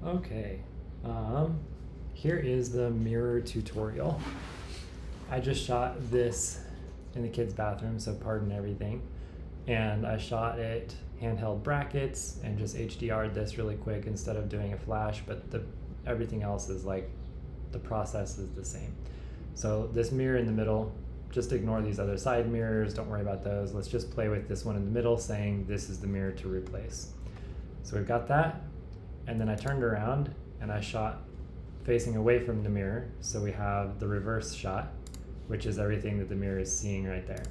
Okay, here is the mirror tutorial. I just shot this in the kids' bathroom, so pardon everything. And I shot it handheld brackets and just HDR'd this really quick instead of doing a flash, but everything else is like, the process is the same. So this mirror in the middle, just ignore these other side mirrors, don't worry about those. Let's just play with this one in the middle saying this is the mirror to replace. So we've got that, and then I turned around and I shot facing away from the mirror, so we have the reverse shot, which is everything that the mirror is seeing right there.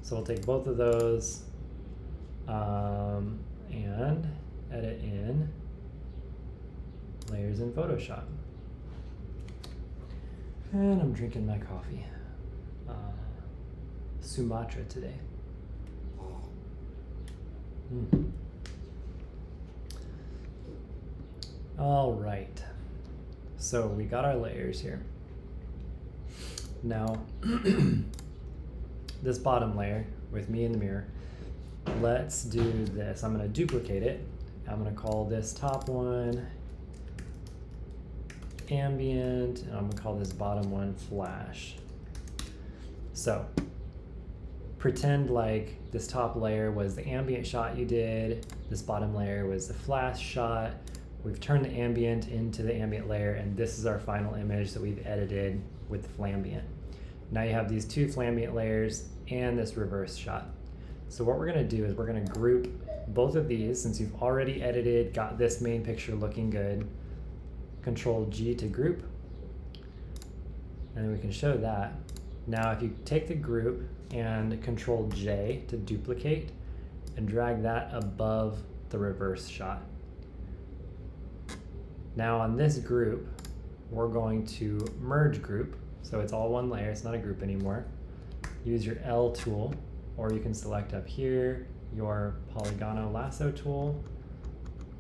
So we'll take both of those and edit in layers in Photoshop. And I'm drinking my coffee. Sumatra today. All right, so we got our layers here. Now, this bottom layer with me in the mirror, let's do this. I'm gonna duplicate it. I'm gonna call this top one ambient, and I'm gonna call this bottom one flash. So pretend like this top layer was the ambient shot you did, this bottom layer was the flash shot. We've turned the ambient into the ambient layer, and this is our final image that we've edited with flambient. Now you have these two flambient layers and this reverse shot. So what we're gonna do is we're gonna group both of these, since you've already edited, got this main picture looking good. Control G to group, and then we can show that. Now if you take the group and Control J to duplicate and drag that above the reverse shot. Now on this group, we're going to merge group, so it's all one layer, it's not a group anymore. Use your L tool, or you can select up here your polygono lasso tool.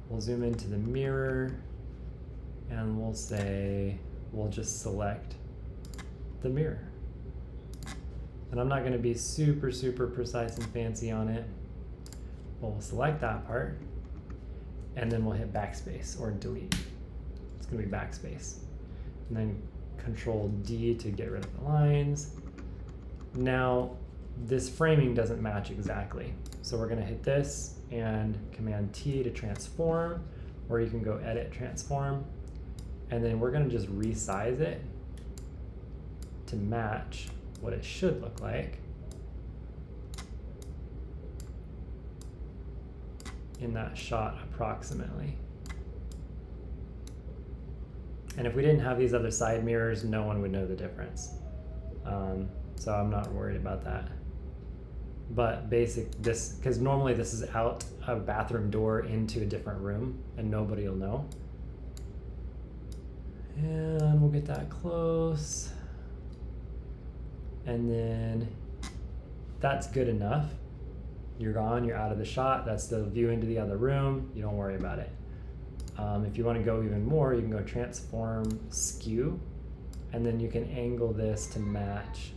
We'll zoom into the mirror, and we'll say, we'll just select the mirror. And I'm not gonna be super precise and fancy on it, but we'll select that part, and then we'll hit backspace or delete. It's gonna be backspace. And then Control D to get rid of the lines. Now, this framing doesn't match exactly. So we're gonna hit this and Command T to transform, or you can go Edit Transform. And then we're gonna just resize it to match what it should look like in that shot approximately. And if we didn't have these other side mirrors, no one would know the difference. So I'm not worried about that. But because normally this is out a bathroom door into a different room and nobody will know. And we'll get that close. And then that's good enough. You're gone, you're out of the shot. That's the view into the other room. You don't worry about it. If you want to go even more, you can go transform skew, and then you can angle this to match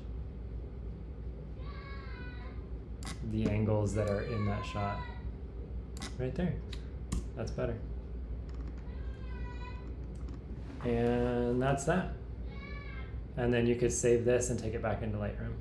the angles that are in that shot. Right there. That's better. And that's that. And then you could save this and take it back into Lightroom.